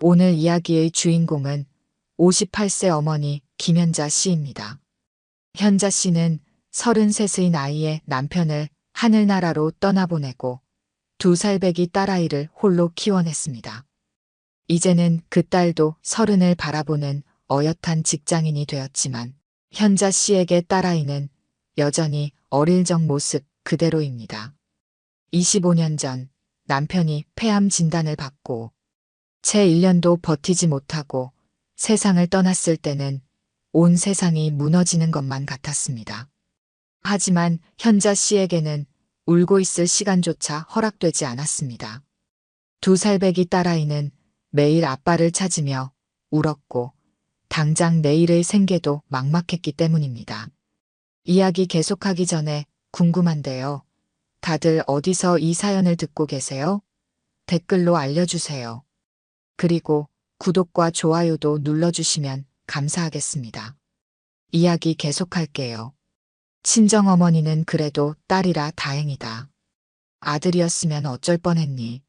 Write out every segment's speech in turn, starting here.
오늘 이야기의 주인공은 58세 어머니 김현자 씨입니다. 현자 씨는 33의 나이에 남편을 하늘나라로 떠나보내고 2살배기 딸아이를 홀로 키워냈습니다. 이제는 그 딸도 30을 바라보는 어엿한 직장인이 되었지만 현자 씨에게 딸아이는 여전히 어릴 적 모습 그대로입니다. 25년 전 남편이 폐암 진단을 받고 채 1년도 버티지 못하고 세상을 떠났을 때는 온 세상이 무너지는 것만 같았습니다. 하지만 현자 씨에게는 울고 있을 시간조차 허락되지 않았습니다. 2살배기 딸아이는 매일 아빠를 찾으며 울었고 당장 내일의 생계도 막막했기 때문입니다. 이야기 계속하기 전에 궁금한데요. 다들 어디서 이 사연을 듣고 계세요? 댓글로 알려주세요. 그리고 구독과 좋아요도 눌러주시면 감사하겠습니다. 이야기 계속할게요. 친정어머니는 그래도 딸이라 다행이다. 아들이었으면 어쩔 뻔했니?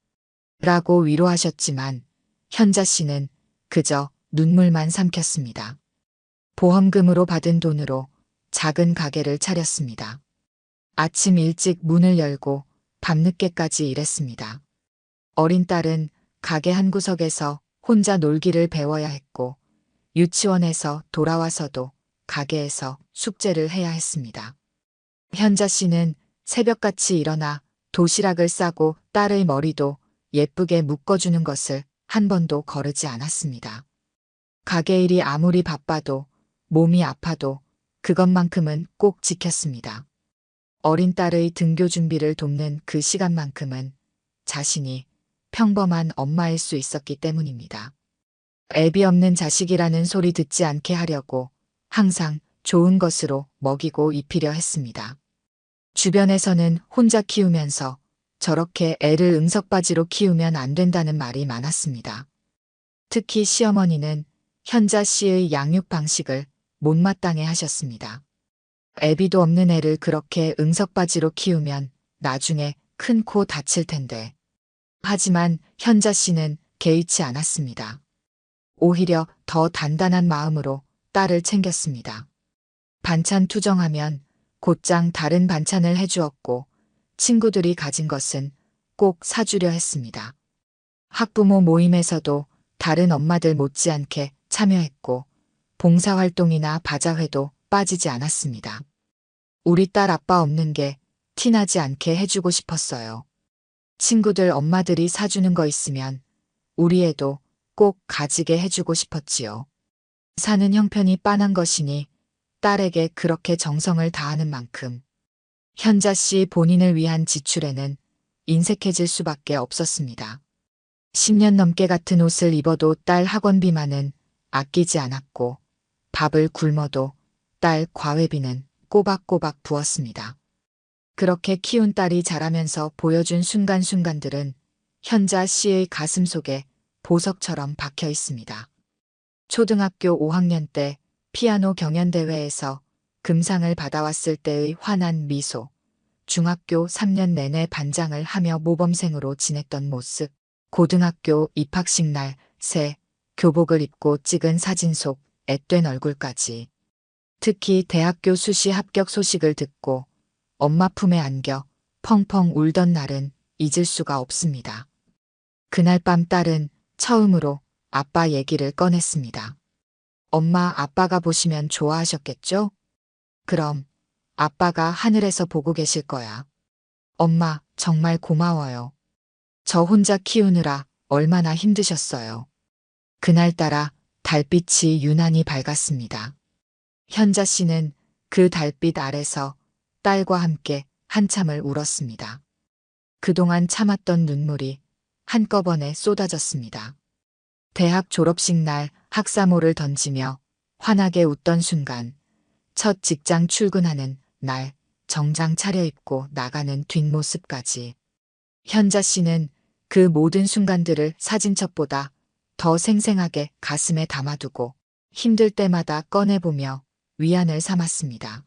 라고 위로하셨지만 현자 씨는 그저 눈물만 삼켰습니다. 보험금으로 받은 돈으로 작은 가게를 차렸습니다. 아침 일찍 문을 열고 밤늦게까지 일했습니다. 어린 딸은 가게 한 구석에서 혼자 놀기를 배워야 했고 유치원에서 돌아와서도 가게에서 숙제를 해야 했습니다. 현자 씨는 새벽같이 일어나 도시락을 싸고 딸의 머리도 예쁘게 묶어주는 것을 한 번도 거르지 않았습니다. 가게 일이 아무리 바빠도 몸이 아파도 그것만큼은 꼭 지켰습니다. 어린 딸의 등교 준비를 돕는 그 시간만큼은 자신이 평범한 엄마일 수 있었기 때문입니다. 애비 없는 자식이라는 소리 듣지 않게 하려고 항상 좋은 것으로 먹이고 입히려 했습니다. 주변에서는 혼자 키우면서 저렇게 애를 응석바지로 키우면 안 된다는 말이 많았습니다. 특히 시어머니는 현자 씨의 양육 방식을 못마땅해 하셨습니다. 애비도 없는 애를 그렇게 응석바지로 키우면 나중에 큰 코 다칠 텐데. 하지만 현자 씨는 개의치 않았습니다. 오히려 더 단단한 마음으로 딸을 챙겼습니다. 반찬 투정하면 곧장 다른 반찬을 해주었고 친구들이 가진 것은 꼭 사주려 했습니다. 학부모 모임에서도 다른 엄마들 못지않게 참여했고 봉사활동이나 바자회도 빠지지 않았습니다. 우리 딸 아빠 없는 게 티나지 않게 해주고 싶었어요. 친구들 엄마들이 사주는 거 있으면 우리 애도 꼭 가지게 해주고 싶었지요. 사는 형편이 빤한 것이니 딸에게 그렇게 정성을 다하는 만큼 현자 씨 본인을 위한 지출에는 인색해질 수밖에 없었습니다. 10년 넘게 같은 옷을 입어도 딸 학원비만은 아끼지 않았고 밥을 굶어도 딸 과외비는 꼬박꼬박 부었습니다. 그렇게 키운 딸이 자라면서 보여준 순간순간들은 현자 씨의 가슴 속에 보석처럼 박혀 있습니다. 초등학교 5학년 때 피아노 경연대회에서 금상을 받아왔을 때의 환한 미소, 중학교 3년 내내 반장을 하며 모범생으로 지냈던 모습, 고등학교 입학식 날 새 교복을 입고 찍은 사진 속 앳된 얼굴까지. 특히 대학교 수시 합격 소식을 듣고 엄마 품에 안겨 펑펑 울던 날은 잊을 수가 없습니다. 그날 밤 딸은 처음으로 아빠 얘기를 꺼냈습니다. 엄마, 아빠가 보시면 좋아하셨겠죠? 그럼 아빠가 하늘에서 보고 계실 거야. 엄마, 정말 고마워요. 저 혼자 키우느라 얼마나 힘드셨어요. 그날따라 달빛이 유난히 밝았습니다. 현자 씨는 그 달빛 아래서 딸과 함께 한참을 울었습니다. 그동안 참았던 눈물이 한꺼번에 쏟아졌습니다. 대학 졸업식 날 학사모를 던지며 환하게 웃던 순간, 첫 직장 출근하는 날 정장 차려입고 나가는 뒷모습까지. 현자 씨는 그 모든 순간들을 사진첩보다 더 생생하게 가슴에 담아두고 힘들 때마다 꺼내보며 위안을 삼았습니다.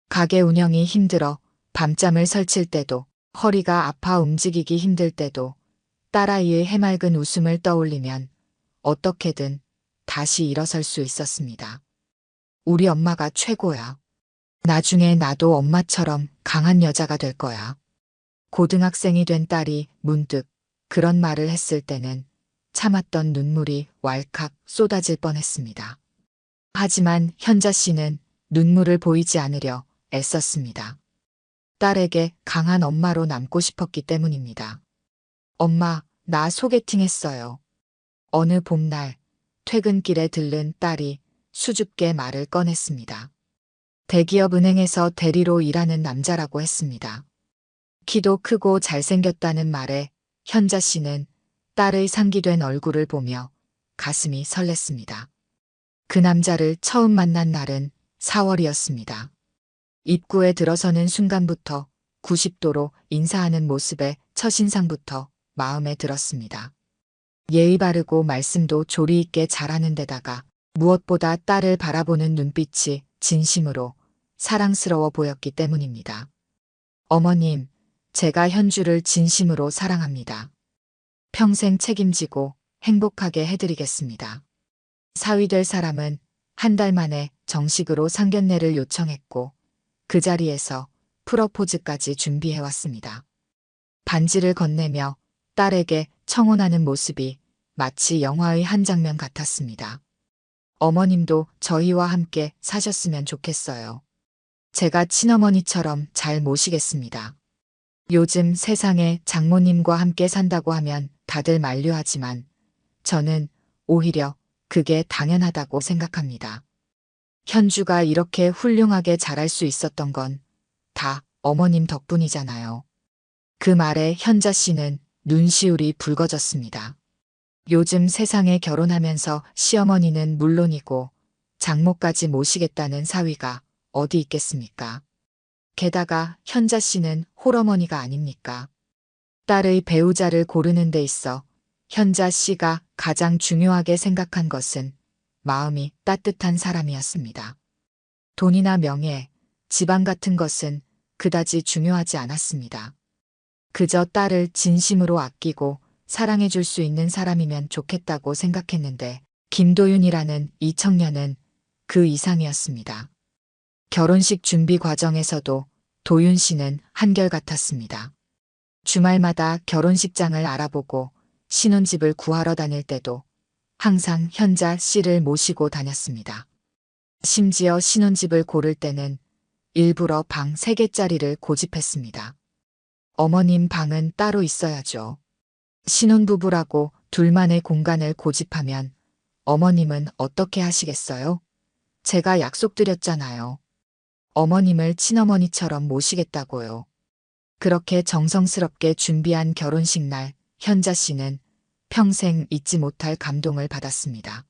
가게 운영이 힘들어 밤잠을 설칠 때도, 허리가 아파 움직이기 힘들 때도 딸아이의 해맑은 웃음을 떠올리면 어떻게든 다시 일어설 수 있었습니다. 우리 엄마가 최고야. 나중에 나도 엄마처럼 강한 여자가 될 거야. 고등학생이 된 딸이 문득 그런 말을 했을 때는 참았던 눈물이 왈칵 쏟아질 뻔했습니다. 하지만 현자 씨는 눈물을 보이지 않으려 애썼습니다. 딸에게 강한 엄마로 남고 싶었기 때문입니다. 엄마, 나 소개팅 했어요. 어느 봄날 퇴근길에 들른 딸이 수줍게 말을 꺼냈습니다. 대기업 은행에서 대리로 일하는 남자라고 했습니다. 키도 크고 잘생겼다는 말에 현자 씨는 딸의 상기된 얼굴을 보며 가슴이 설렜습니다. 그 남자를 처음 만난 날은 4월이었습니다. 입구에 들어서는 순간부터 90도로 인사하는 모습에 첫인상부터 마음에 들었습니다. 예의 바르고 말씀도 조리 있게 잘하는 데다가 무엇보다 딸을 바라보는 눈빛이 진심으로 사랑스러워 보였기 때문입니다. 어머님, 제가 현주를 진심으로 사랑합니다. 평생 책임지고 행복하게 해드리겠습니다. 사위 될 사람은 한 달 만에 정식으로 상견례를 요청했고 그 자리에서 프러포즈까지 준비해왔습니다. 반지를 건네며 딸에게 청혼하는 모습이 마치 영화의 한 장면 같았습니다. 어머님도 저희와 함께 사셨으면 좋겠어요. 제가 친어머니처럼 잘 모시겠습니다. 요즘 세상에 장모님과 함께 산다고 하면 다들 만류하지만 저는 오히려 그게 당연하다고 생각합니다. 현주가 이렇게 훌륭하게 자랄 수 있었던 건 다 어머님 덕분이잖아요. 그 말에 현자 씨는 눈시울이 붉어졌습니다. 요즘 세상에 결혼하면서 시어머니는 물론이고 장모까지 모시겠다는 사위가 어디 있겠습니까? 게다가 현자 씨는 홀어머니가 아닙니까? 딸의 배우자를 고르는 데 있어 현자 씨가 가장 중요하게 생각한 것은 마음이 따뜻한 사람이었습니다. 돈이나 명예, 집안 같은 것은 그다지 중요하지 않았습니다. 그저 딸을 진심으로 아끼고 사랑해 줄 수 있는 사람이면 좋겠다고 생각했는데 김도윤이라는 이 청년은 그 이상이었습니다. 결혼식 준비 과정에서도 도윤 씨는 한결같았습니다. 주말마다 결혼식장을 알아보고 신혼집을 구하러 다닐 때도 항상 현자 씨를 모시고 다녔습니다. 심지어 신혼집을 고를 때는 일부러 방 3개짜리를 고집했습니다. 어머님 방은 따로 있어야죠. 신혼부부라고 둘만의 공간을 고집하면 어머님은 어떻게 하시겠어요? 제가 약속드렸잖아요. 어머님을 친어머니처럼 모시겠다고요. 그렇게 정성스럽게 준비한 결혼식 날 현자 씨는 평생 잊지 못할 감동을 받았습니다.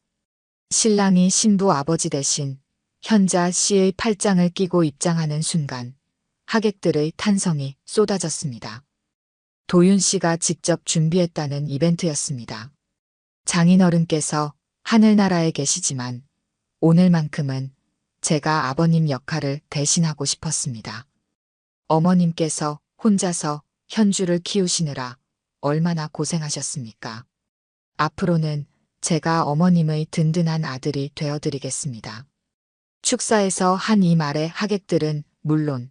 신랑이 신부 아버지 대신 현자 씨의 팔짱을 끼고 입장하는 순간 하객들의 탄성이 쏟아졌습니다. 도윤 씨가 직접 준비했다는 이벤트였습니다. 장인어른께서 하늘나라에 계시지만 오늘만큼은 제가 아버님 역할을 대신하고 싶었습니다. 어머님께서 혼자서 현주를 키우시느라 얼마나 고생하셨습니까? 앞으로는 제가 어머님의 든든한 아들이 되어드리겠습니다. 축사에서 한 이 말에 하객들은 물론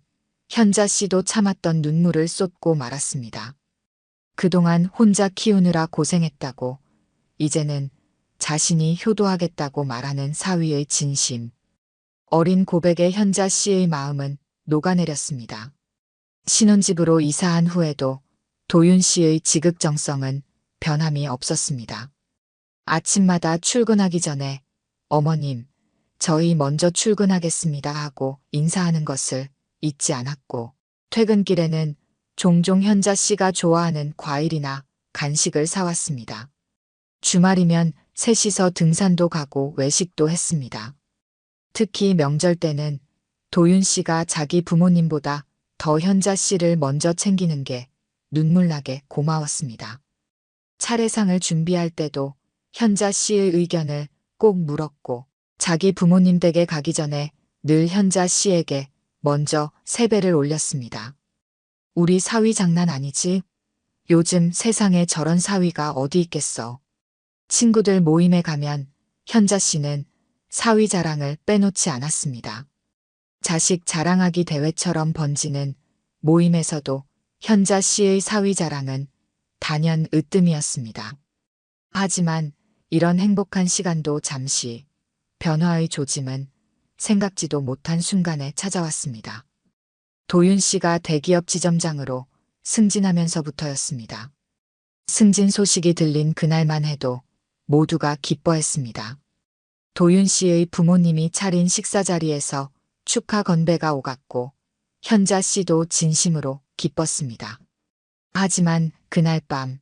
현자 씨도 참았던 눈물을 쏟고 말았습니다. 그동안 혼자 키우느라 고생했다고 이제는 자신이 효도하겠다고 말하는 사위의 진심. 어린 고백에 현자 씨의 마음은 녹아내렸습니다. 신혼집으로 이사한 후에도 도윤 씨의 지극정성은 변함이 없었습니다. 아침마다 출근하기 전에 어머님, 저희 먼저 출근하겠습니다 하고 인사하는 것을 잊지 않았고 퇴근길에는 종종 현자 씨가 좋아하는 과일이나 간식을 사왔습니다. 주말이면 셋이서 등산도 가고 외식도 했습니다. 특히 명절 때는 도윤 씨가 자기 부모님보다 더 현자 씨를 먼저 챙기는 게 눈물나게 고마웠습니다. 차례상을 준비할 때도 현자 씨의 의견을 꼭 물었고 자기 부모님 댁에 가기 전에 늘 현자 씨에게 먼저 세배를 올렸습니다. 우리 사위 장난 아니지? 요즘 세상에 저런 사위가 어디 있겠어. 친구들 모임에 가면 현자 씨는 사위 자랑을 빼놓지 않았습니다. 자식 자랑하기 대회처럼 번지는 모임에서도 현자 씨의 사위 자랑은 단연 으뜸이었습니다. 하지만 이런 행복한 시간도 잠시, 변화의 조짐은 생각지도 못한 순간에 찾아왔습니다. 도윤 씨가 대기업 지점장으로 승진하면서부터였습니다. 승진 소식이 들린 그날만 해도 모두가 기뻐했습니다. 도윤 씨의 부모님이 차린 식사 자리에서 축하 건배가 오갔고 현자 씨도 진심으로 기뻤습니다. 하지만 그날 밤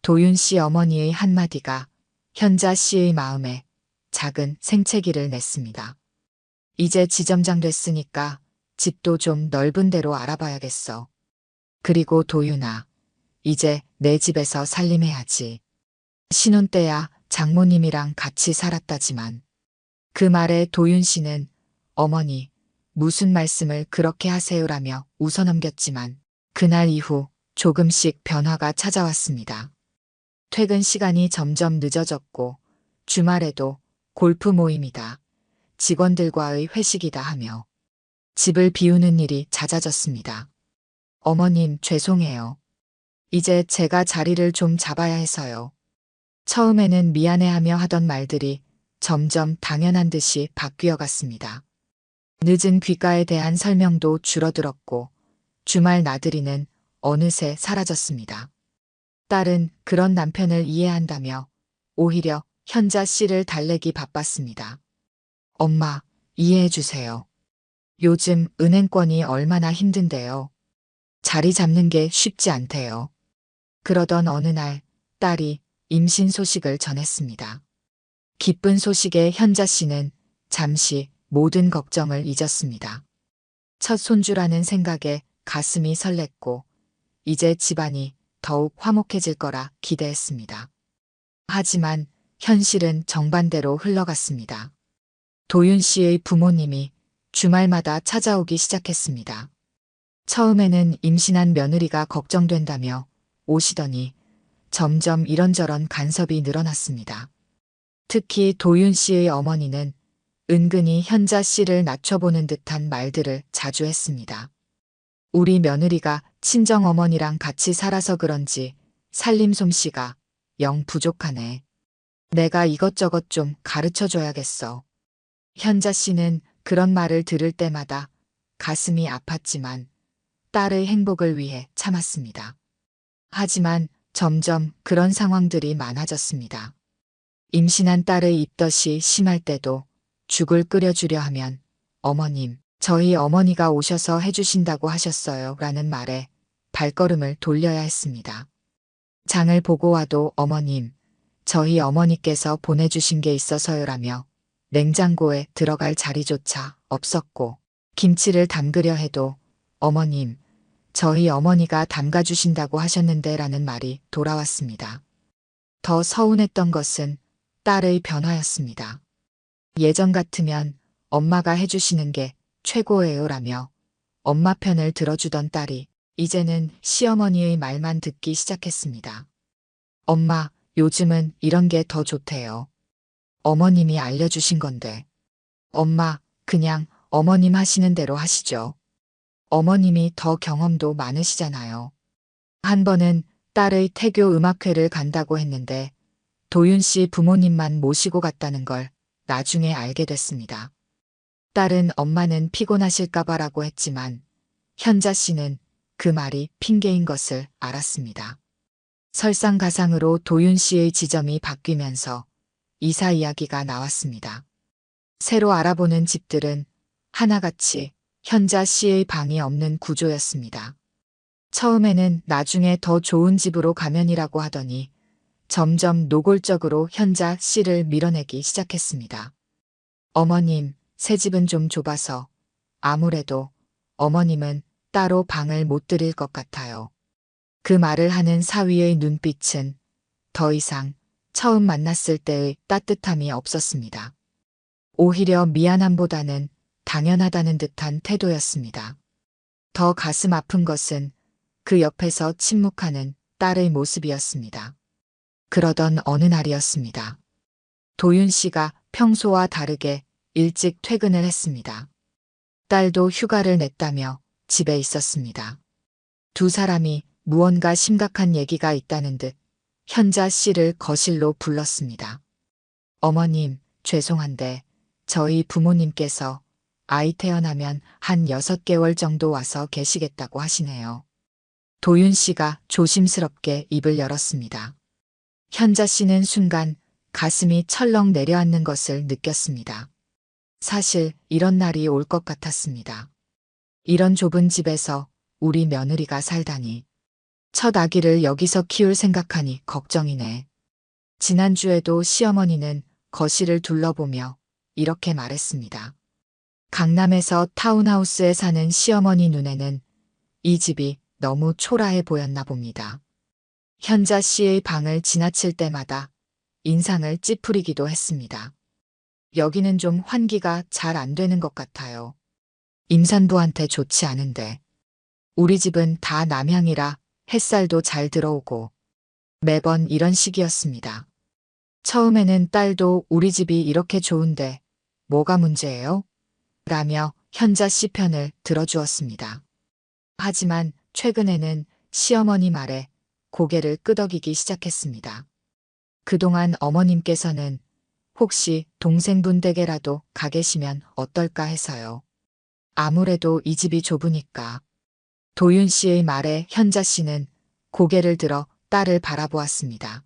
도윤 씨 어머니의 한마디가 현자 씨의 마음에 작은 생채기를 냈습니다. 이제 지점장 됐으니까 집도 좀 넓은 데로 알아봐야겠어. 그리고 도윤아, 이제 내 집에서 살림해야지. 신혼 때야 장모님이랑 같이 살았다지만. 그 말에 도윤 씨는 어머니, 무슨 말씀을 그렇게 하세요라며 웃어넘겼지만 그날 이후 조금씩 변화가 찾아왔습니다. 퇴근 시간이 점점 늦어졌고 주말에도 골프 모임이다, 직원들과의 회식이다 하며 집을 비우는 일이 잦아졌습니다. 어머님, 죄송해요. 이제 제가 자리를 좀 잡아야 해서요. 처음에는 미안해하며 하던 말들이 점점 당연한 듯이 바뀌어 갔습니다. 늦은 귀가에 대한 설명도 줄어들었고 주말 나들이는 어느새 사라졌습니다. 딸은 그런 남편을 이해한다며 오히려 현자 씨를 달래기 바빴습니다. 엄마, 이해해 주세요. 요즘 은행권이 얼마나 힘든데요. 자리 잡는 게 쉽지 않대요. 그러던 어느 날 딸이 임신 소식을 전했습니다. 기쁜 소식에 현자 씨는 잠시 모든 걱정을 잊었습니다. 첫 손주라는 생각에 가슴이 설렜고 이제 집안이 더욱 화목해질 거라 기대했습니다. 하지만 현실은 정반대로 흘러갔습니다. 도윤 씨의 부모님이 주말마다 찾아오기 시작했습니다. 처음에는 임신한 며느리가 걱정된다며 오시더니 점점 이런저런 간섭이 늘어났습니다. 특히 도윤 씨의 어머니는 은근히 현자 씨를 낮춰보는 듯한 말들을 자주 했습니다. 우리 며느리가 친정어머니랑 같이 살아서 그런지 살림 솜씨가 영 부족하네. 내가 이것저것 좀 가르쳐줘야겠어. 현자 씨는 그런 말을 들을 때마다 가슴이 아팠지만 딸의 행복을 위해 참았습니다. 하지만 점점 그런 상황들이 많아졌습니다. 임신한 딸의 입덧이 심할 때도 죽을 끓여주려 하면 어머님, 저희 어머니가 오셔서 해주신다고 하셨어요 라는 말에 발걸음을 돌려야 했습니다. 장을 보고 와도 어머님, 저희 어머니께서 보내주신 게 있어서요라며 냉장고에 들어갈 자리조차 없었고 김치를 담그려 해도 어머님, 저희 어머니가 담가주신다고 하셨는데 라는 말이 돌아왔습니다. 더 서운했던 것은 딸의 변화였습니다. 예전 같으면 엄마가 해주시는 게 최고예요 라며 엄마 편을 들어주던 딸이 이제는 시어머니의 말만 듣기 시작했습니다. 엄마, 요즘은 이런 게 더 좋대요. 어머님이 알려주신 건데. 엄마, 그냥 어머님 하시는 대로 하시죠. 어머님이 더 경험도 많으시잖아요. 한 번은 딸의 태교 음악회를 간다고 했는데 도윤 씨 부모님만 모시고 갔다는 걸 나중에 알게 됐습니다. 딸은 엄마는 피곤하실까봐라고 했지만 현자 씨는 그 말이 핑계인 것을 알았습니다. 설상가상으로 도윤 씨의 지점이 바뀌면서 이사 이야기가 나왔습니다. 새로 알아보는 집들은 하나같이 현자 씨의 방이 없는 구조였습니다. 처음에는 나중에 더 좋은 집으로 가면이라고 하더니 점점 노골적으로 현자 씨를 밀어내기 시작했습니다. 어머님, 새 집은 좀 좁아서 아무래도 어머님은 따로 방을 못 드릴 것 같아요. 그 말을 하는 사위의 눈빛은 더 이상 처음 만났을 때의 따뜻함이 없었습니다. 오히려 미안함보다는 당연하다는 듯한 태도였습니다. 더 가슴 아픈 것은 그 옆에서 침묵하는 딸의 모습이었습니다. 그러던 어느 날이었습니다. 도윤 씨가 평소와 다르게 일찍 퇴근을 했습니다. 딸도 휴가를 냈다며 집에 있었습니다. 두 사람이 무언가 심각한 얘기가 있다는 듯 현자 씨를 거실로 불렀습니다. 어머님, 죄송한데 저희 부모님께서 아이 태어나면 한 6개월 정도 와서 계시겠다고 하시네요. 도윤 씨가 조심스럽게 입을 열었습니다. 현자 씨는 순간 가슴이 철렁 내려앉는 것을 느꼈습니다. 사실 이런 날이 올 것 같았습니다. 이런 좁은 집에서 우리 며느리가 살다니. 첫 아기를 여기서 키울 생각하니 걱정이네. 지난주에도 시어머니는 거실을 둘러보며 이렇게 말했습니다. 강남에서 타운하우스에 사는 시어머니 눈에는 이 집이 너무 초라해 보였나 봅니다. 현자 씨의 방을 지나칠 때마다 인상을 찌푸리기도 했습니다. 여기는 좀 환기가 잘 안 되는 것 같아요. 임산부한테 좋지 않은데. 우리 집은 다 남향이라 햇살도 잘 들어오고 매번 이런 식이었습니다. 처음에는 딸도 우리 집이 이렇게 좋은데 뭐가 문제예요? 라며 현자 씨 편을 들어주었습니다. 하지만 최근에는 시어머니 말에 고개를 끄덕이기 시작했습니다. 그동안 어머님께서는 혹시 동생분 댁에라도 가 계시면 어떨까 해서요. 아무래도 이 집이 좁으니까. 도윤 씨의 말에 현자 씨는 고개를 들어 딸을 바라보았습니다.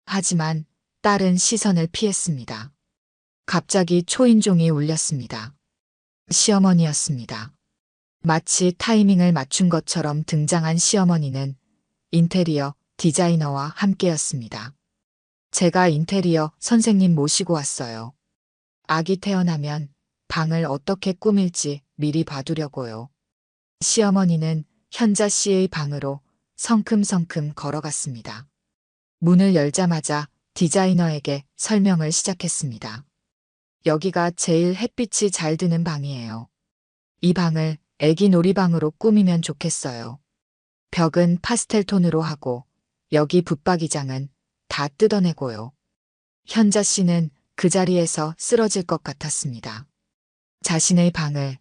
하지만 딸은 시선을 피했습니다. 갑자기 초인종이 울렸습니다. 시어머니였습니다. 마치 타이밍을 맞춘 것처럼 등장한 시어머니는 인테리어 디자이너와 함께였습니다. 제가 인테리어 선생님 모시고 왔어요. 아기 태어나면 방을 어떻게 꾸밀지 미리 봐두려고요. 시어머니는 현자 씨의 방으로 성큼성큼 걸어갔습니다. 문을 열자마자 디자이너에게 설명을 시작했습니다. 여기가 제일 햇빛이 잘 드는 방이에요. 이 방을 애기 놀이방으로 꾸미면 좋겠어요. 벽은 파스텔 톤으로 하고 여기 붙박이장은 다 뜯어내고요. 현자 씨는 그 자리에서 쓰러질 것 같았습니다. 자신의 방을,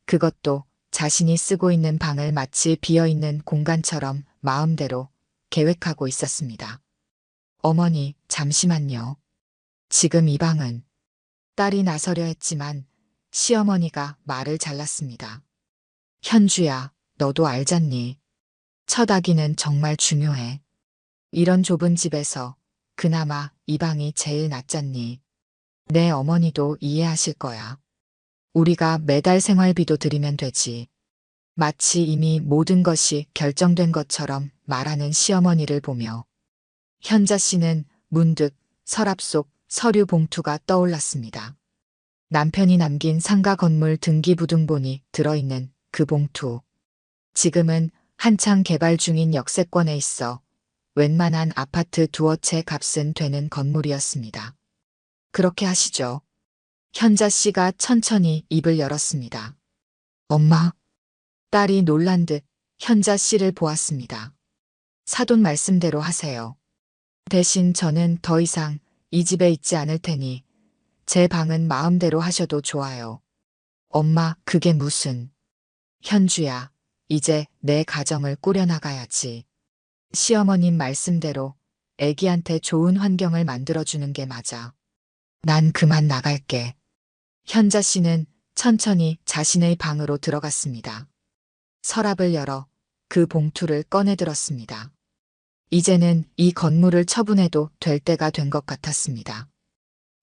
그것도 자신이 쓰고 있는 방을 마치 비어있는 공간처럼 마음대로 계획하고 있었습니다. 어머니, 잠시만요. 지금 이 방은. 딸이 나서려 했지만 시어머니가 말을 잘랐습니다. 현주야, 너도 알잖니. 첫 아기는 정말 중요해. 이런 좁은 집에서 그나마 이 방이 제일 낫잖니. 내 어머니도 이해하실 거야. 우리가 매달 생활비도 드리면 되지. 마치 이미 모든 것이 결정된 것처럼 말하는 시어머니를 보며 현자 씨는 문득 서랍 속 서류 봉투가 떠올랐습니다. 남편이 남긴 상가 건물 등기부등본이 들어있는 그 봉투. 지금은 한창 개발 중인 역세권에 있어 웬만한 아파트 두어 채 값은 되는 건물이었습니다. 그렇게 하시죠. 현자 씨가 천천히 입을 열었습니다. 엄마. 딸이 놀란 듯 현자 씨를 보았습니다. 사돈 말씀대로 하세요. 대신 저는 더 이상 이 집에 있지 않을 테니 제 방은 마음대로 하셔도 좋아요. 엄마, 그게 무슨. 현주야, 이제 내 가정을 꾸려나가야지. 시어머님 말씀대로 애기한테 좋은 환경을 만들어주는 게 맞아. 난 그만 나갈게. 현자 씨는 천천히 자신의 방으로 들어갔습니다. 서랍을 열어 그 봉투를 꺼내들었습니다. 이제는 이 건물을 처분해도 될 때가 된 것 같았습니다.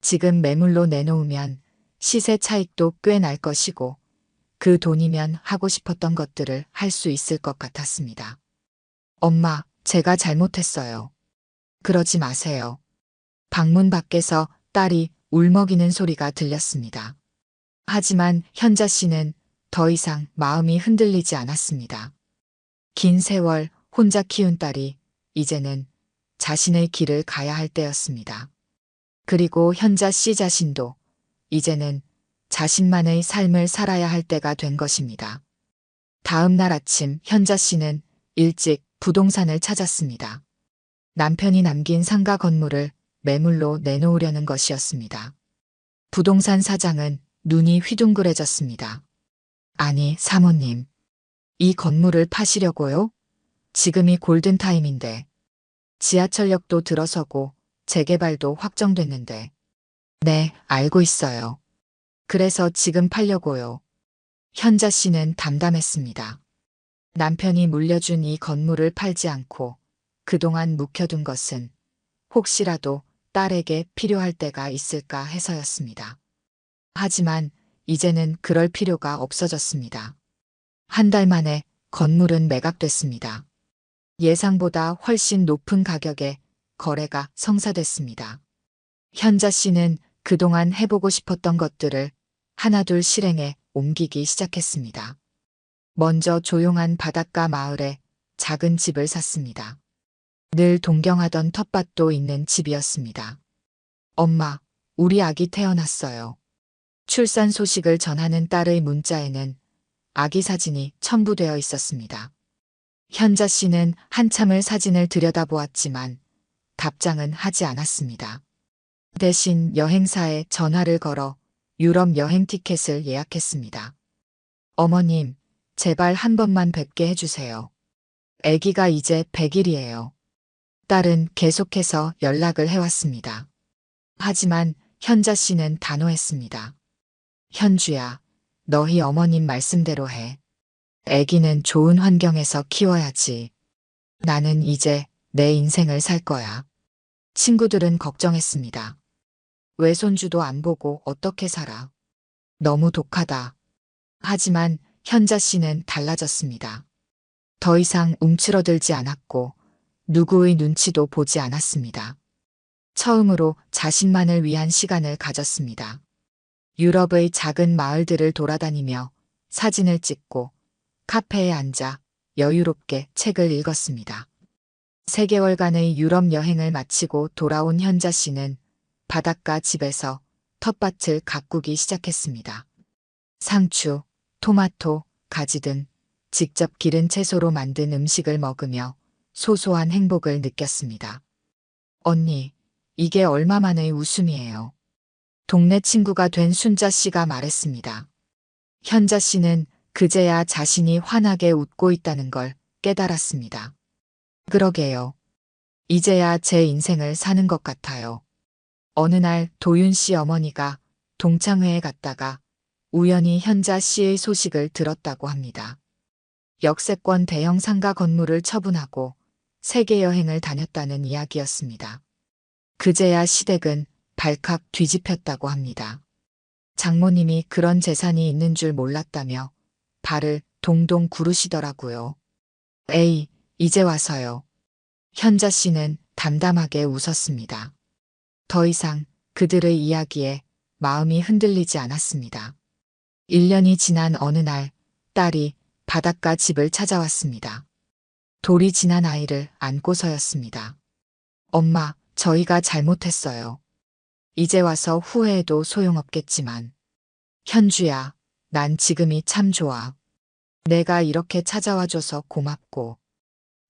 지금 매물로 내놓으면 시세 차익도 꽤 날 것이고 그 돈이면 하고 싶었던 것들을 할 수 있을 것 같았습니다. 엄마, 제가 잘못했어요. 그러지 마세요. 방문 밖에서 딸이 울먹이는 소리가 들렸습니다. 하지만 현자 씨는 더 이상 마음이 흔들리지 않았습니다. 긴 세월 혼자 키운 딸이 이제는 자신의 길을 가야 할 때였습니다. 그리고 현자 씨 자신도 이제는 자신만의 삶을 살아야 할 때가 된 것입니다. 다음 날 아침 현자 씨는 일찍 부동산을 찾았습니다. 남편이 남긴 상가 건물을 매물로 내놓으려는 것이었습니다. 부동산 사장은 눈이 휘둥그레졌습니다. 아니, 사모님. 이 건물을 파시려고요? 지금이 골든타임인데. 지하철역도 들어서고 재개발도 확정됐는데. 네, 알고 있어요. 그래서 지금 팔려고요. 현자 씨는 담담했습니다. 남편이 물려준 이 건물을 팔지 않고 그동안 묵혀둔 것은 혹시라도 딸에게 필요할 때가 있을까 해서였습니다. 하지만 이제는 그럴 필요가 없어졌습니다. 한 달 만에 건물은 매각됐습니다. 예상보다 훨씬 높은 가격에 거래가 성사됐습니다. 현자 씨는 그동안 해보고 싶었던 것들을 하나둘 실행에 옮기기 시작했습니다. 먼저 조용한 바닷가 마을에 작은 집을 샀습니다. 늘 동경하던 텃밭도 있는 집이었습니다. 엄마, 우리 아기 태어났어요. 출산 소식을 전하는 딸의 문자에는 아기 사진이 첨부되어 있었습니다. 현자 씨는 한참을 사진을 들여다보았지만 답장은 하지 않았습니다. 대신 여행사에 전화를 걸어 유럽 여행 티켓을 예약했습니다. 어머님, 제발 한 번만 뵙게 해주세요. 아기가 이제 100일이에요. 딸은 계속해서 연락을 해왔습니다. 하지만 현자 씨는 단호했습니다. 현주야, 너희 어머님 말씀대로 해. 아기는 좋은 환경에서 키워야지. 나는 이제 내 인생을 살 거야. 친구들은 걱정했습니다. 외손주도 안 보고 어떻게 살아? 너무 독하다. 하지만 현자 씨는 달라졌습니다. 더 이상 움츠러들지 않았고 누구의 눈치도 보지 않았습니다. 처음으로 자신만을 위한 시간을 가졌습니다. 유럽의 작은 마을들을 돌아다니며 사진을 찍고 카페에 앉아 여유롭게 책을 읽었습니다. 3개월간의 유럽 여행을 마치고 돌아온 현자 씨는 바닷가 집에서 텃밭을 가꾸기 시작했습니다. 상추, 토마토, 가지 등 직접 기른 채소로 만든 음식을 먹으며 소소한 행복을 느꼈습니다. 언니, 이게 얼마만의 웃음이에요. 동네 친구가 된 순자 씨가 말했습니다. 현자 씨는 그제야 자신이 환하게 웃고 있다는 걸 깨달았습니다. 그러게요. 이제야 제 인생을 사는 것 같아요. 어느 날 도윤 씨 어머니가 동창회에 갔다가 우연히 현자 씨의 소식을 들었다고 합니다. 역세권 대형 상가 건물을 처분하고 세계 여행을 다녔다는 이야기였습니다. 그제야 시댁은 발칵 뒤집혔다고 합니다. 장모님이 그런 재산이 있는 줄 몰랐다며 발을 동동 구르시더라고요. 에이, 이제 와서요. 현자 씨는 담담하게 웃었습니다. 더 이상 그들의 이야기에 마음이 흔들리지 않았습니다. 1년이 지난 어느 날 딸이 바닷가 집을 찾아왔습니다. 돌이 지난 아이를 안고서였습니다. 엄마, 저희가 잘못했어요. 이제 와서 후회해도 소용없겠지만. 현주야, 난 지금이 참 좋아. 내가 이렇게 찾아와줘서 고맙고.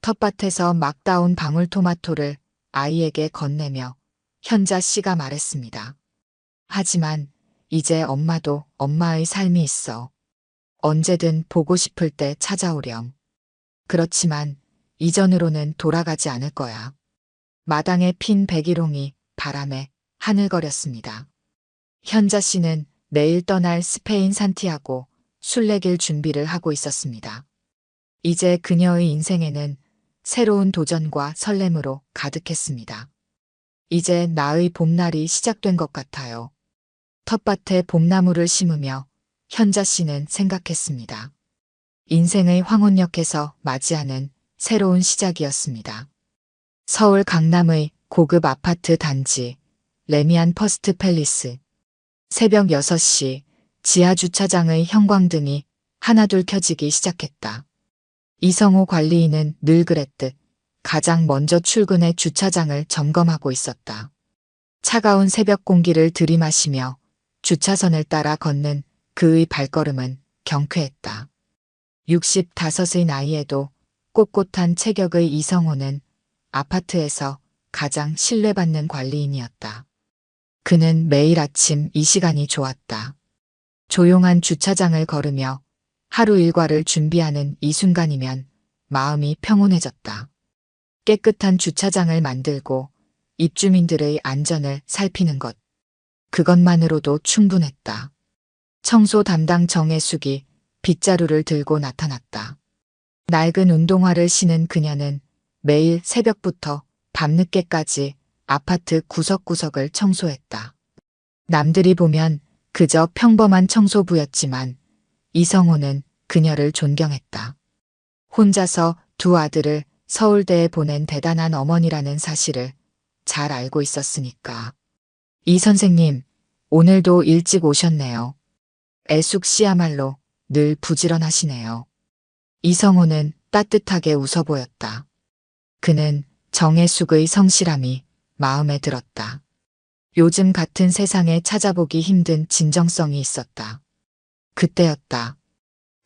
텃밭에서 막 따온 방울토마토를 아이에게 건네며 현자 씨가 말했습니다. 하지만 이제 엄마도 엄마의 삶이 있어. 언제든 보고 싶을 때 찾아오렴. 그렇지만 이전으로는 돌아가지 않을 거야. 마당에 핀 백일홍이 바람에 하늘거렸습니다. 현자 씨는 내일 떠날 스페인 산티아고 순례길 준비를 하고 있었습니다. 이제 그녀의 인생에는 새로운 도전과 설렘으로 가득했습니다. 이제 나의 봄날이 시작된 것 같아요. 텃밭에 봄나무를 심으며 현자 씨는 생각했습니다. 인생의 황혼역에서 맞이하는 새로운 시작이었습니다. 서울 강남의 고급 아파트 단지 레미안 퍼스트 팰리스. 새벽 6시 지하 주차장의 형광등이 하나둘 켜지기 시작했다. 이성호 관리인은 늘 그랬듯 가장 먼저 출근해 주차장을 점검하고 있었다. 차가운 새벽 공기를 들이마시며 주차선을 따라 걷는 그의 발걸음은 경쾌했다. 65의 나이에도 꼿꼿한 체격의 이성호는 아파트에서 가장 신뢰받는 관리인이었다. 그는 매일 아침 이 시간이 좋았다. 조용한 주차장을 걸으며 하루 일과를 준비하는 이 순간이면 마음이 평온해졌다. 깨끗한 주차장을 만들고 입주민들의 안전을 살피는 것. 그것만으로도 충분했다. 청소 담당 정혜숙이 빗자루를 들고 나타났다. 낡은 운동화를 신은 그녀는 매일 새벽부터 밤늦게까지 아파트 구석구석을 청소했다. 남들이 보면 그저 평범한 청소부였지만 이성호는 그녀를 존경했다. 혼자서 두 아들을 서울대에 보낸 대단한 어머니라는 사실을 잘 알고 있었으니까. 이 선생님, 오늘도 일찍 오셨네요. 애숙 씨야말로 늘 부지런하시네요. 이성호는 따뜻하게 웃어 보였다. 그는 정혜숙의 성실함이 마음에 들었다. 요즘 같은 세상에 찾아보기 힘든 진정성이 있었다. 그때였다.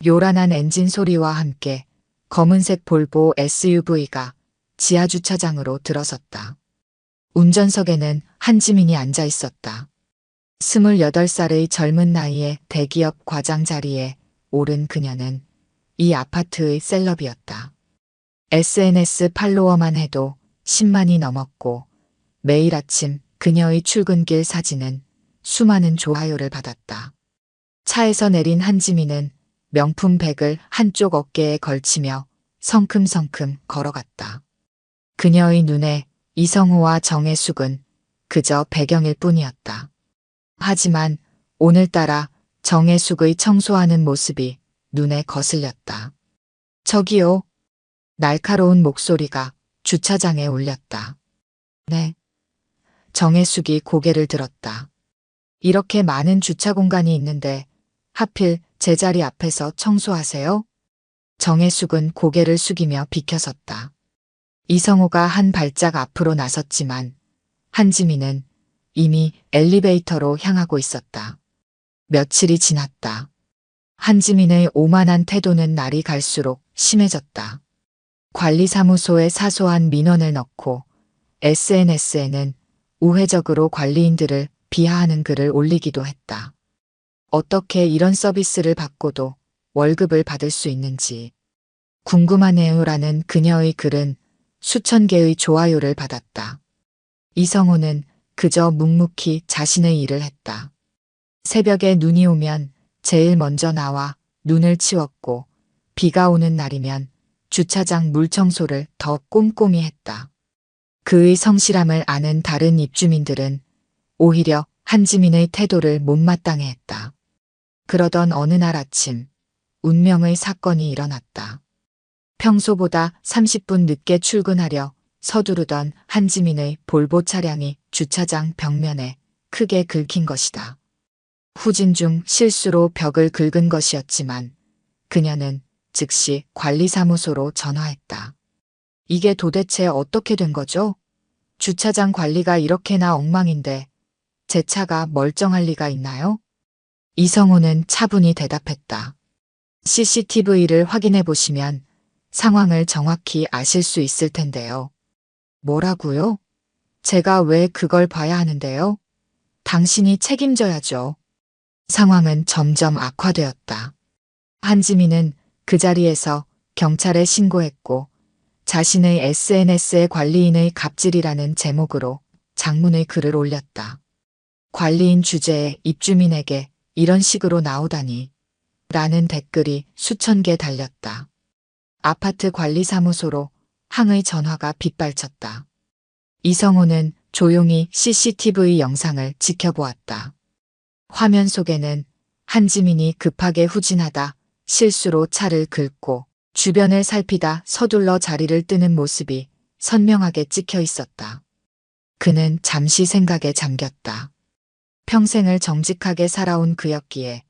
요란한 엔진 소리와 함께 검은색 볼보 SUV가 지하주차장으로 들어섰다. 운전석에는 한지민이 앉아 있었다. 28살의 젊은 나이에 대기업 과장 자리에 오른 그녀는 이 아파트의 셀럽이었다. SNS 팔로워만 해도 10만이 넘었고 매일 아침 그녀의 출근길 사진은 수많은 좋아요를 받았다. 차에서 내린 한지민은 명품 백을 한쪽 어깨에 걸치며 성큼성큼 걸어갔다. 그녀의 눈에 이성호와 정혜숙은 그저 배경일 뿐이었다. 하지만 오늘따라 정혜숙의 청소하는 모습이 눈에 거슬렸다. 저기요. 날카로운 목소리가 주차장에 울렸다. 네. 정혜숙이 고개를 들었다. 이렇게 많은 주차 공간이 있는데 하필 제 자리 앞에서 청소하세요? 정혜숙은 고개를 숙이며 비켜섰다. 이성호가 한 발짝 앞으로 나섰지만 한지민은 이미 엘리베이터로 향하고 있었다. 며칠이 지났다. 한지민의 오만한 태도는 날이 갈수록 심해졌다. 관리사무소에 사소한 민원을 넣고 SNS에는 우회적으로 관리인들을 비하하는 글을 올리기도 했다. 어떻게 이런 서비스를 받고도 월급을 받을 수 있는지 궁금하네요라는 그녀의 글은 수천 개의 좋아요를 받았다. 이성호는 그저 묵묵히 자신의 일을 했다. 새벽에 눈이 오면 제일 먼저 나와 눈을 치웠고 비가 오는 날이면 주차장 물 청소를 더 꼼꼼히 했다. 그의 성실함을 아는 다른 입주민들은 오히려 한지민의 태도를 못마땅해 했다. 그러던 어느 날 아침 운명의 사건이 일어났다. 평소보다 30분 늦게 출근하려 서두르던 한지민의 볼보 차량이 주차장 벽면에 크게 긁힌 것이다. 후진 중 실수로 벽을 긁은 것이었지만 그녀는 즉시 관리사무소로 전화했다. 이게 도대체 어떻게 된 거죠? 주차장 관리가 이렇게나 엉망인데 제 차가 멀쩡할 리가 있나요? 이성호는 차분히 대답했다. CCTV를 확인해 보시면 상황을 정확히 아실 수 있을 텐데요. 뭐라고요? 제가 왜 그걸 봐야 하는데요? 당신이 책임져야죠. 상황은 점점 악화되었다. 한지민은 그 자리에서 경찰에 신고했고 자신의 SNS에 관리인의 갑질이라는 제목으로 장문의 글을 올렸다. 관리인 주제에 입주민에게 이런 식으로 나오다니 라는 댓글이 수천 개 달렸다. 아파트 관리사무소로 항의 전화가 빗발쳤다. 이성호는 조용히 CCTV 영상을 지켜보았다. 화면 속에는 한지민이 급하게 후진하다 실수로 차를 긁고 주변을 살피다 서둘러 자리를 뜨는 모습이 선명하게 찍혀 있었다. 그는 잠시 생각에 잠겼다. 평생을 정직하게 살아온 그였기에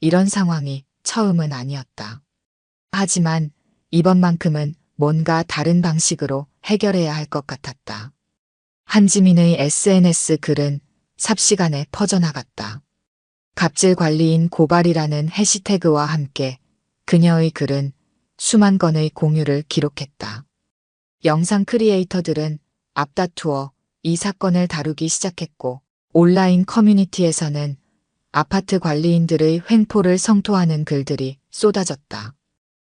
이런 상황이 처음은 아니었다. 하지만 이번만큼은 뭔가 다른 방식으로 해결해야 할 것 같았다. 한지민의 SNS 글은 삽시간에 퍼져나갔다. 갑질 관리인 고발이라는 해시태그와 함께 그녀의 글은 수만 건의 공유를 기록했다. 영상 크리에이터들은 앞다투어 이 사건을 다루기 시작했고 온라인 커뮤니티에서는 아파트 관리인들의 횡포를 성토하는 글들이 쏟아졌다.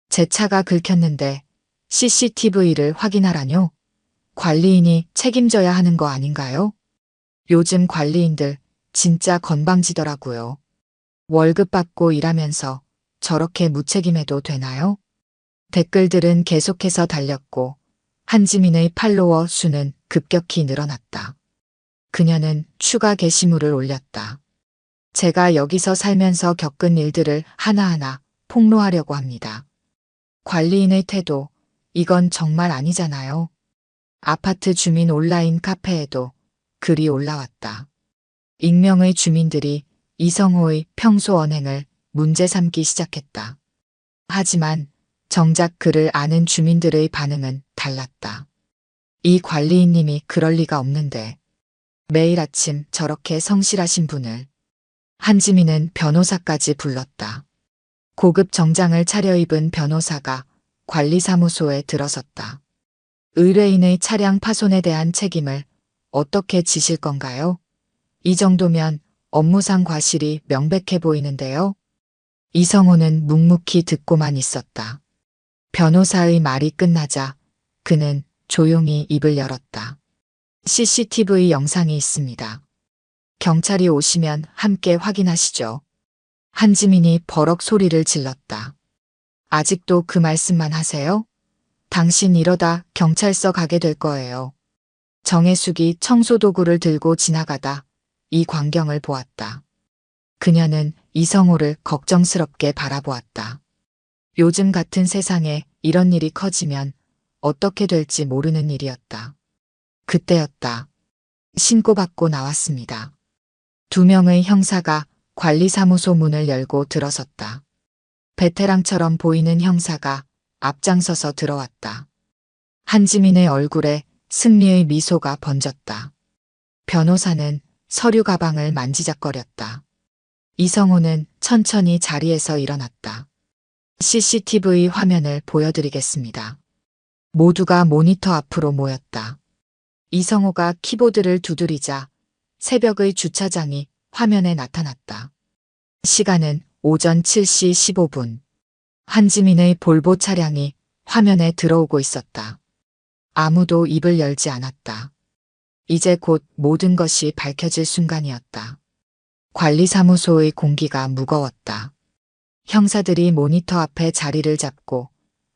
제 차가 긁혔는데 CCTV를 확인하라뇨? 관리인이 책임져야 하는 거 아닌가요? 요즘 관리인들 진짜 건방지더라고요. 월급 받고 일하면서 저렇게 무책임해도 되나요? 댓글들은 계속해서 달렸고 한지민의 팔로워 수는 급격히 늘어났다. 그녀는 추가 게시물을 올렸다. 제가 여기서 살면서 겪은 일들을 하나하나 폭로하려고 합니다. 관리인의 태도, 이건 정말 아니잖아요. 아파트 주민 온라인 카페에도 글이 올라왔다. 익명의 주민들이 이성호의 평소 언행을 문제 삼기 시작했다. 하지만 정작 그를 아는 주민들의 반응은 달랐다. 이 관리인님이 그럴 리가 없는데 매일 아침 저렇게 성실하신 분을. 한지민은 변호사까지 불렀다. 고급 정장을 차려입은 변호사가 관리사무소에 들어섰다. 의뢰인의 차량 파손에 대한 책임을 어떻게 지실 건가요? 이 정도면 업무상 과실이 명백해 보이는데요. 이성호는 묵묵히 듣고만 있었다. 변호사의 말이 끝나자 그는 조용히 입을 열었다. CCTV 영상이 있습니다. 경찰이 오시면 함께 확인하시죠. 한지민이 버럭 소리를 질렀다. 아직도 그 말씀만 하세요? 당신 이러다 경찰서 가게 될 거예요. 정혜숙이 청소도구를 들고 지나가다 이 광경을 보았다. 그녀는 이성호를 걱정스럽게 바라보았다. 요즘 같은 세상에 이런 일이 커지면 어떻게 될지 모르는 일이었다. 그때였다. 신고받고 나왔습니다. 2명의 형사가 관리사무소 문을 열고 들어섰다. 베테랑처럼 보이는 형사가 앞장서서 들어왔다. 한지민의 얼굴에 승리의 미소가 번졌다. 변호사는 서류 가방을 만지작거렸다. 이성호는 천천히 자리에서 일어났다. CCTV 화면을 보여드리겠습니다. 모두가 모니터 앞으로 모였다. 이성호가 키보드를 두드리자 새벽의 주차장이 화면에 나타났다. 시간은 오전 7시 15분. 한지민의 볼보 차량이 화면에 들어오고 있었다. 아무도 입을 열지 않았다. 이제 곧 모든 것이 밝혀질 순간이었다. 관리사무소의 공기가 무거웠다. 형사들이 모니터 앞에 자리를 잡고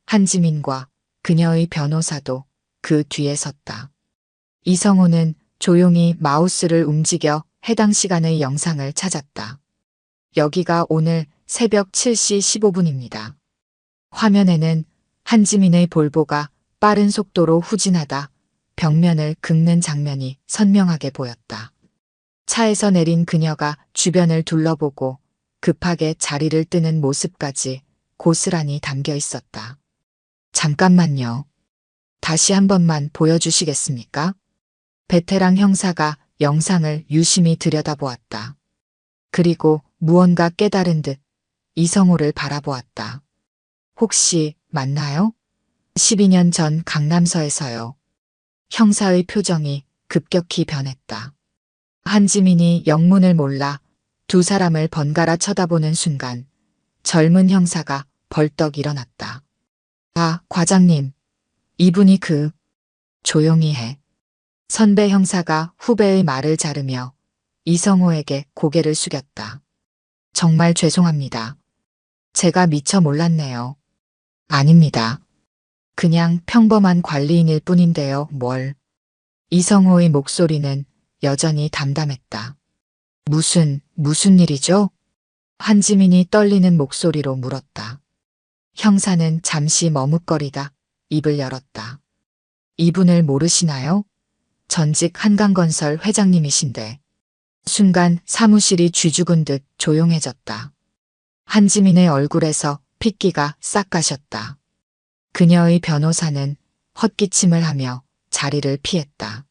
한지민과 그녀의 변호사도 그 뒤에 섰다. 이성호는 조용히 마우스를 움직여 해당 시간의 영상을 찾았다. 여기가 오늘 새벽 7시 15분입니다. 화면에는 한지민의 볼보가 빠른 속도로 후진하다 벽면을 긁는 장면이 선명하게 보였다. 차에서 내린 그녀가 주변을 둘러보고 급하게 자리를 뜨는 모습까지 고스란히 담겨 있었다. 잠깐만요. 다시 한 번만 보여주시겠습니까? 베테랑 형사가 영상을 유심히 들여다보았다. 그리고 무언가 깨달은 듯 이성호를 바라보았다. 혹시 맞나요? 12년 전 강남서에서요. 형사의 표정이 급격히 변했다. 한지민이 영문을 몰라 두 사람을 번갈아 쳐다보는 순간 젊은 형사가 벌떡 일어났다. 아, 과장님. 이분이 조용히 해. 선배 형사가 후배의 말을 자르며 이성호에게 고개를 숙였다. 정말 죄송합니다. 제가 미처 몰랐네요. 아닙니다. 그냥 평범한 관리인일 뿐인데요, 뭘. 이성호의 목소리는 여전히 담담했다. 무슨 일이죠? 한지민이 떨리는 목소리로 물었다. 형사는 잠시 머뭇거리다 입을 열었다. 이분을 모르시나요? 전직 한강건설 회장님이신데. 순간 사무실이 쥐죽은 듯 조용해졌다. 한지민의 얼굴에서 핏기가 싹 가셨다. 그녀의 변호사는 헛기침을 하며 자리를 피했다.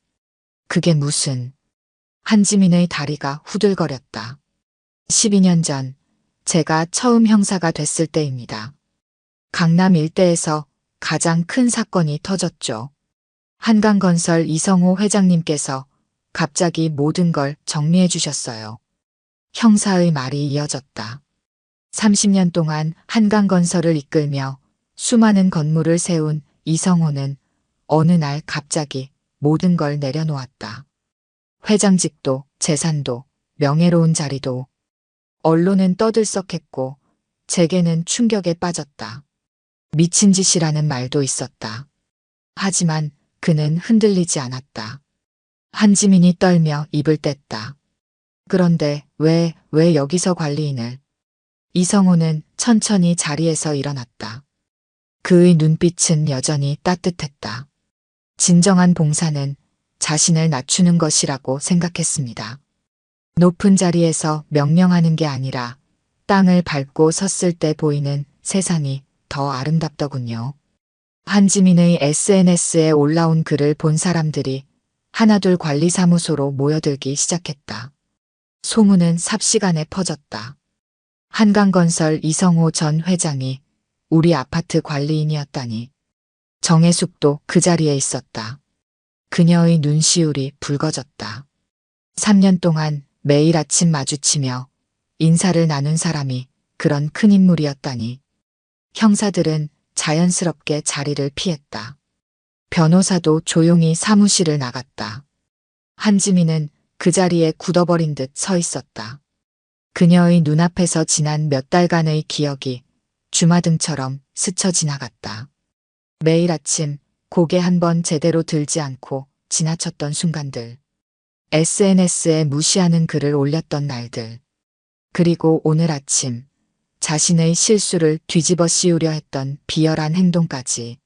그게 무슨... 한지민의 다리가 후들거렸다. 12년 전 제가 처음 형사가 됐을 때입니다. 강남 일대에서 가장 큰 사건이 터졌죠. 한강건설 이성호 회장님께서 갑자기 모든 걸 정리해 주셨어요. 형사의 말이 이어졌다. 30년 동안 한강건설을 이끌며 수많은 건물을 세운 이성호는 어느 날 갑자기 모든 걸 내려놓았다. 회장직도, 재산도, 명예로운 자리도. 언론은 떠들썩했고 재계는 충격에 빠졌다. 미친 짓이라는 말도 있었다. 하지만 그는 흔들리지 않았다. 한지민이 떨며 입을 뗐다. 그런데 왜 여기서 관리인을? 이성호는 천천히 자리에서 일어났다. 그의 눈빛은 여전히 따뜻했다. 진정한 봉사는 자신을 낮추는 것이라고 생각했습니다. 높은 자리에서 명령하는 게 아니라 땅을 밟고 섰을 때 보이는 세상이 더 아름답더군요. 한지민의 SNS에 올라온 글을 본 사람들이 하나둘 관리사무소로 모여들기 시작했다. 소문은 삽시간에 퍼졌다. 한강건설 이성호 전 회장이 우리 아파트 관리인이었다니. 정혜숙도 그 자리에 있었다. 그녀의 눈시울이 붉어졌다. 3년 동안 매일 아침 마주치며 인사를 나눈 사람이 그런 큰 인물이었다니. 형사들은 자연스럽게 자리를 피했다. 변호사도 조용히 사무실을 나갔다. 한지민은 그 자리에 굳어버린 듯 서 있었다. 그녀의 눈앞에서 지난 몇 달간의 기억이 주마등처럼 스쳐 지나갔다. 매일 아침 고개 한번 제대로 들지 않고 지나쳤던 순간들. SNS에 무시하는 글을 올렸던 날들. 그리고 오늘 아침 자신의 실수를 뒤집어 씌우려 했던 비열한 행동까지.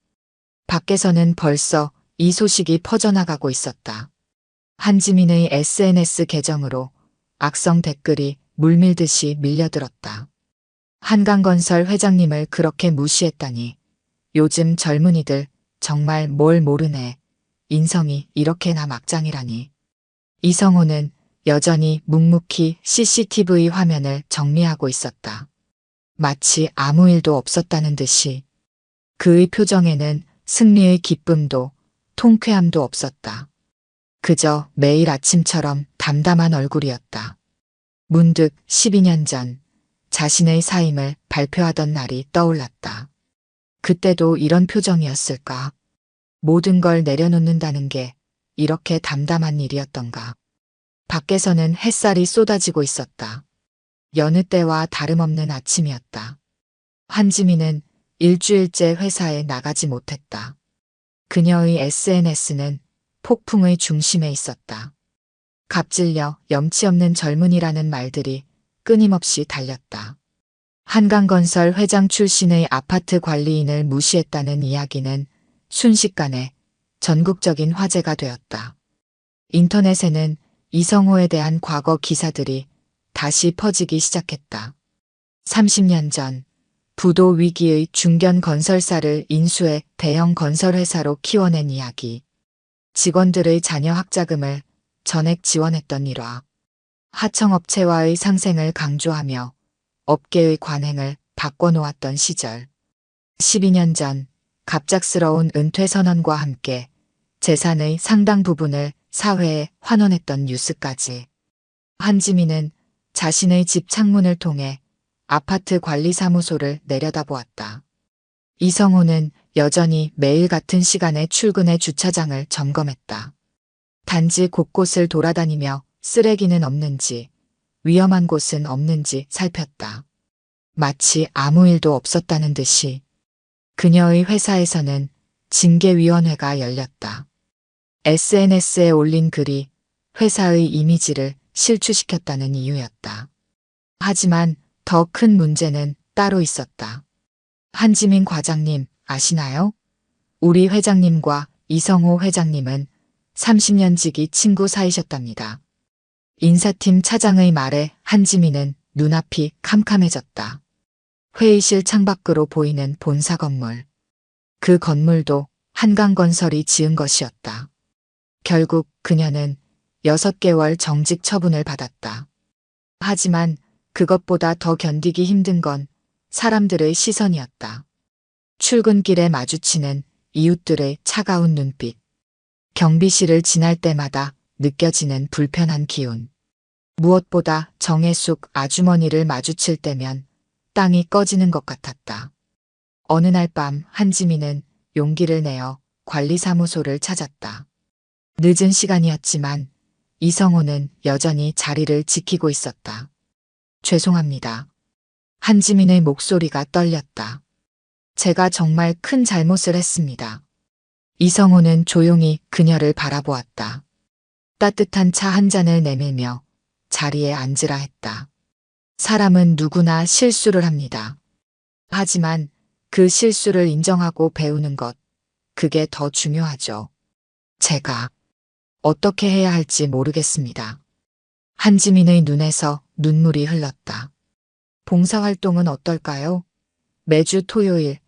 밖에서는 벌써 이 소식이 퍼져나가고 있었다. 한지민의 SNS 계정으로 악성 댓글이 물밀듯이 밀려들었다. 한강건설 회장님을 그렇게 무시했다니. 요즘 젊은이들 정말 뭘 모르네. 인성이 이렇게나 막장이라니. 이성호는 여전히 묵묵히 CCTV 화면을 정리하고 있었다. 마치 아무 일도 없었다는 듯이. 그의 표정에는 승리의 기쁨도 통쾌함도 없었다. 그저 매일 아침처럼 담담한 얼굴이었다. 문득 12년 전 자신의 사임을 발표하던 날이 떠올랐다. 그때도 이런 표정이었을까? 모든 걸 내려놓는다는 게 이렇게 담담한 일이었던가? 밖에서는 햇살이 쏟아지고 있었다. 여느 때와 다름없는 아침이었다. 한지민은 일주일째 회사에 나가지 못했다. 그녀의 SNS는 폭풍의 중심에 있었다. 갑질녀, 염치 없는 젊은이라는 말들이 끊임없이 달렸다. 한강건설 회장 출신의 아파트 관리인을 무시했다는 이야기는 순식간에 전국적인 화제가 되었다. 인터넷에는 이성호에 대한 과거 기사들이 다시 퍼지기 시작했다. 30년 전 부도 위기의 중견 건설사를 인수해 대형 건설회사로 키워낸 이야기. 직원들의 자녀 학자금을 전액 지원했던 일화. 하청업체와의 상생을 강조하며 업계의 관행을 바꿔놓았던 시절. 12년 전 갑작스러운 은퇴 선언과 함께 재산의 상당 부분을 사회에 환원했던 뉴스까지. 한지민은 자신의 집 창문을 통해 아파트 관리사무소를 내려다보았다. 이성호는 여전히 매일 같은 시간에 출근해 주차장을 점검했다. 단지 곳곳을 돌아다니며 쓰레기는 없는지, 위험한 곳은 없는지 살폈다. 마치 아무 일도 없었다는 듯이. 그녀의 회사에서는 징계위원회가 열렸다. SNS에 올린 글이 회사의 이미지를 실추시켰다는 이유였다. 하지만 더 큰 문제는 따로 있었다. 한지민 과장님 아시나요? 우리 회장님과 이성호 회장님은 30년 지기 친구 사이셨답니다. 인사팀 차장의 말에 한지민은 눈앞이 캄캄해졌다. 회의실 창밖으로 보이는 본사 건물. 그 건물도 한강건설이 지은 것이었다. 결국 그녀는 6개월 정직 처분을 받았다. 하지만 그것보다 더 견디기 힘든 건 사람들의 시선이었다. 출근길에 마주치는 이웃들의 차가운 눈빛. 경비실을 지날 때마다 느껴지는 불편한 기운. 무엇보다 정혜숙 아주머니를 마주칠 때면 땅이 꺼지는 것 같았다. 어느 날 밤 한지민은 용기를 내어 관리사무소를 찾았다. 늦은 시간이었지만 이성호는 여전히 자리를 지키고 있었다. 죄송합니다. 한지민의 목소리가 떨렸다. 제가 정말 큰 잘못을 했습니다. 이성호는 조용히 그녀를 바라보았다. 따뜻한 차 한 잔을 내밀며 자리에 앉으라 했다. 사람은 누구나 실수를 합니다. 하지만 그 실수를 인정하고 배우는 것, 그게 더 중요하죠. 제가 어떻게 해야 할지 모르겠습니다. 한지민의 눈에서 눈물이 흘렀다. 봉사활동은 어떨까요? 매주 토요일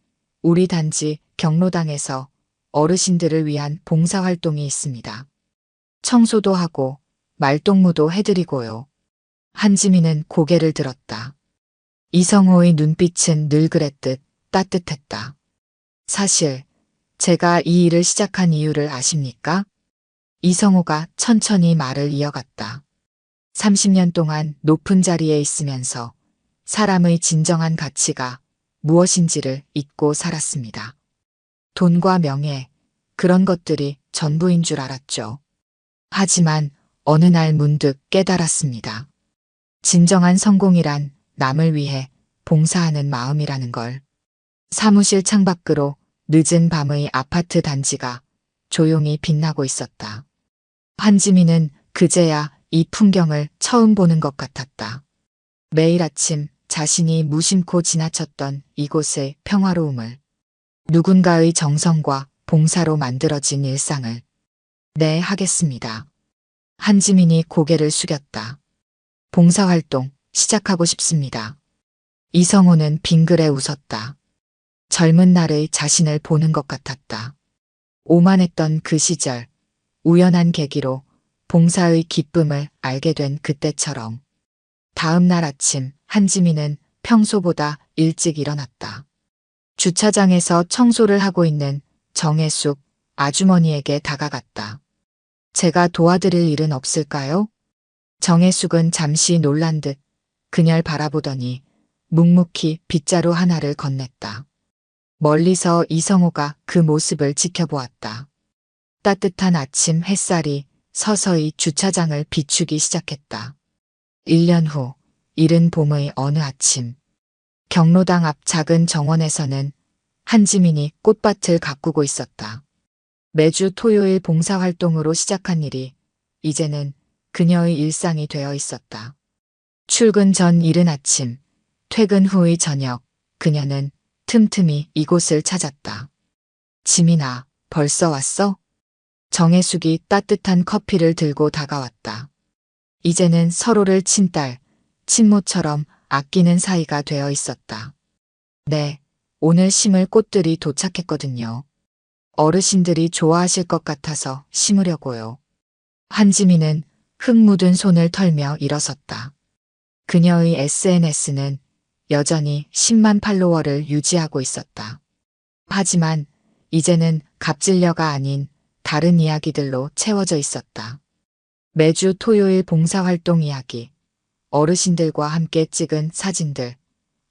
우리 단지 경로당에서 어르신들을 위한 봉사활동이 있습니다. 청소도 하고 말동무도 해드리고요. 한지민은 고개를 들었다. 이성호의 눈빛은 늘 그랬듯 따뜻했다. 사실 제가 이 일을 시작한 이유를 아십니까? 이성호가 천천히 말을 이어갔다. 30년 동안 높은 자리에 있으면서 사람의 진정한 가치가 무엇인지를 잊고 살았습니다. 돈과 명예, 그런 것들이 전부인 줄 알았죠. 하지만 어느 날 문득 깨달았습니다. 진정한 성공이란 남을 위해 봉사하는 마음이라는 걸. 사무실 창밖으로 늦은 밤의 아파트 단지가 조용히 빛나고 있었다. 한지민은 그제야 이 풍경을 처음 보는 것 같았다. 매일 아침 자신이 무심코 지나쳤던 이곳의 평화로움을, 누군가의 정성과 봉사로 만들어진 일상을. 네, 하겠습니다. 한지민이 고개를 숙였다. 봉사활동 시작하고 싶습니다. 이성호는 빙그레 웃었다. 젊은 날의 자신을 보는 것 같았다. 오만했던 그 시절, 우연한 계기로 봉사의 기쁨을 알게 된 그때처럼. 다음 날 아침 한지민은 평소보다 일찍 일어났다. 주차장에서 청소를 하고 있는 정혜숙 아주머니에게 다가갔다. 제가 도와드릴 일은 없을까요? 정혜숙은 잠시 놀란 듯 그녀를 바라보더니 묵묵히 빗자루 하나를 건넸다. 멀리서 이성호가 그 모습을 지켜보았다. 따뜻한 아침 햇살이 서서히 주차장을 비추기 시작했다. 1년 후, 이른 봄의 어느 아침, 경로당 앞 작은 정원에서는 한지민이 꽃밭을 가꾸고 있었다. 매주 토요일 봉사활동으로 시작한 일이 이제는 그녀의 일상이 되어 있었다. 출근 전 이른 아침, 퇴근 후의 저녁, 그녀는 틈틈이 이곳을 찾았다. 지민아, 벌써 왔어? 정혜숙이 따뜻한 커피를 들고 다가왔다. 이제는 서로를 친딸, 친모처럼 아끼는 사이가 되어 있었다. 네, 오늘 심을 꽃들이 도착했거든요. 어르신들이 좋아하실 것 같아서 심으려고요. 한지민은 흙 묻은 손을 털며 일어섰다. 그녀의 SNS는 여전히 10만 팔로워를 유지하고 있었다. 하지만 이제는 갑질녀가 아닌 다른 이야기들로 채워져 있었다. 매주 토요일 봉사활동 이야기, 어르신들과 함께 찍은 사진들,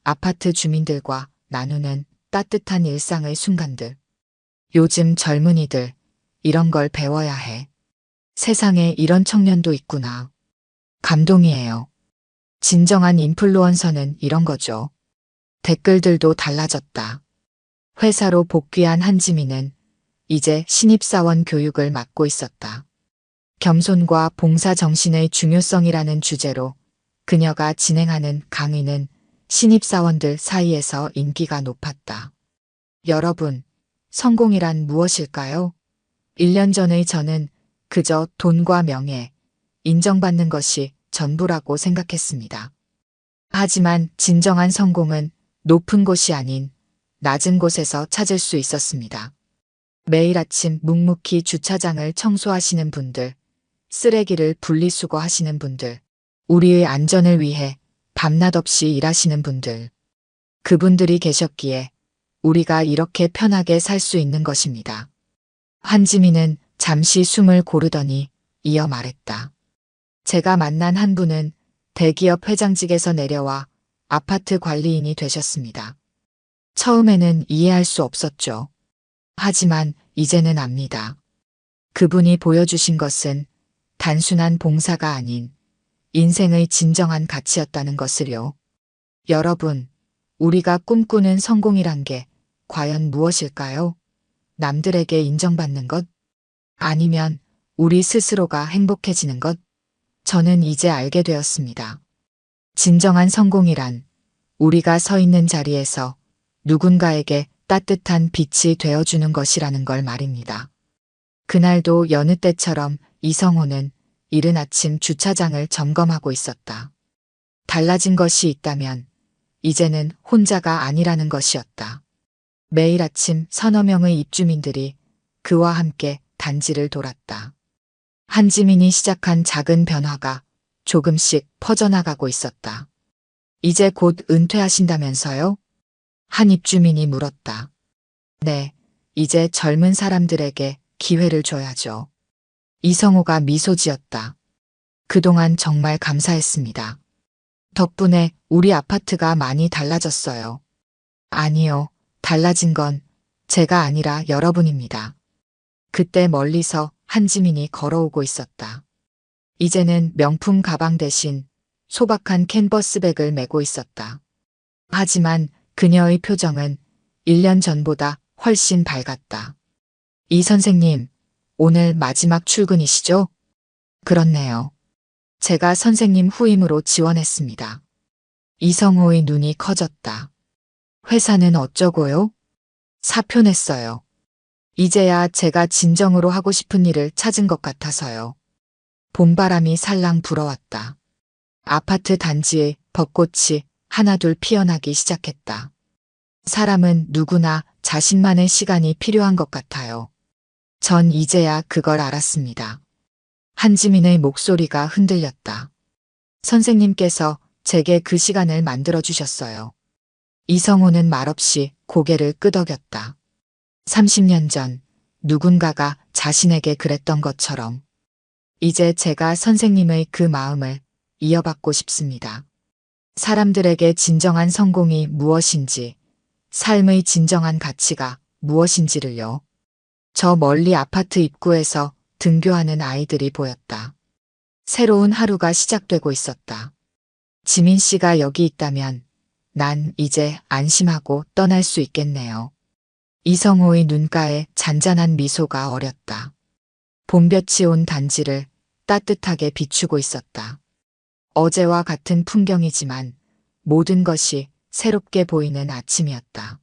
아파트 주민들과 나누는 따뜻한 일상의 순간들. 요즘 젊은이들, 이런 걸 배워야 해. 세상에 이런 청년도 있구나. 감동이에요. 진정한 인플루언서는 이런 거죠. 댓글들도 달라졌다. 회사로 복귀한 한지민은 이제 신입사원 교육을 맡고 있었다. 겸손과 봉사 정신의 중요성이라는 주제로 그녀가 진행하는 강의는 신입사원들 사이에서 인기가 높았다. 여러분, 성공이란 무엇일까요? 1년 전의 저는 그저 돈과 명예, 인정받는 것이 전부라고 생각했습니다. 하지만 진정한 성공은 높은 곳이 아닌 낮은 곳에서 찾을 수 있었습니다. 매일 아침 묵묵히 주차장을 청소하시는 분들, 쓰레기를 분리수거하시는 분들, 우리의 안전을 위해 밤낮 없이 일하시는 분들. 그분들이 계셨기에 우리가 이렇게 편하게 살 수 있는 것입니다. 한지민은 잠시 숨을 고르더니 이어 말했다. 제가 만난 한 분은 대기업 회장직에서 내려와 아파트 관리인이 되셨습니다. 처음에는 이해할 수 없었죠. 하지만 이제는 압니다. 그분이 보여주신 것은 단순한 봉사가 아닌 인생의 진정한 가치였다는 것을요. 여러분, 우리가 꿈꾸는 성공이란 게 과연 무엇일까요? 남들에게 인정받는 것? 아니면 우리 스스로가 행복해지는 것? 저는 이제 알게 되었습니다. 진정한 성공이란 우리가 서 있는 자리에서 누군가에게 따뜻한 빛이 되어주는 것이라는 걸 말입니다. 그날도 여느 때처럼 이성호는 이른 아침 주차장을 점검하고 있었다. 달라진 것이 있다면 이제는 혼자가 아니라는 것이었다. 매일 아침 서너 명의 입주민들이 그와 함께 단지를 돌았다. 한지민이 시작한 작은 변화가 조금씩 퍼져나가고 있었다. 이제 곧 은퇴하신다면서요? 한 입주민이 물었다. 네, 이제 젊은 사람들에게 기회를 줘야죠. 이성호가 미소 지었다. 그동안 정말 감사했습니다. 덕분에 우리 아파트가 많이 달라졌어요. 아니요, 달라진 건 제가 아니라 여러분입니다. 그때 멀리서 한지민이 걸어오고 있었다. 이제는 명품 가방 대신 소박한 캔버스백을 메고 있었다. 하지만 그녀의 표정은 1년 전보다 훨씬 밝았다. 이 선생님, 오늘 마지막 출근이시죠? 그렇네요. 제가 선생님 후임으로 지원했습니다. 이성호의 눈이 커졌다. 회사는 어쩌고요? 사표 냈어요. 이제야 제가 진정으로 하고 싶은 일을 찾은 것 같아서요. 봄바람이 살랑 불어왔다. 아파트 단지에 벚꽃이 하나둘 피어나기 시작했다. 사람은 누구나 자신만의 시간이 필요한 것 같아요. 전 이제야 그걸 알았습니다. 한지민의 목소리가 흔들렸다. 선생님께서 제게 그 시간을 만들어주셨어요. 이성호는 말없이 고개를 끄덕였다. 30년 전 누군가가 자신에게 그랬던 것처럼 이제 제가 선생님의 그 마음을 이어받고 싶습니다. 사람들에게 진정한 성공이 무엇인지, 삶의 진정한 가치가 무엇인지를요. 저 멀리 아파트 입구에서 등교하는 아이들이 보였다. 새로운 하루가 시작되고 있었다. 지민 씨가 여기 있다면 난 이제 안심하고 떠날 수 있겠네요. 이성호의 눈가에 잔잔한 미소가 어렸다. 봄볕이 온 단지를 따뜻하게 비추고 있었다. 어제와 같은 풍경이지만 모든 것이 새롭게 보이는 아침이었다.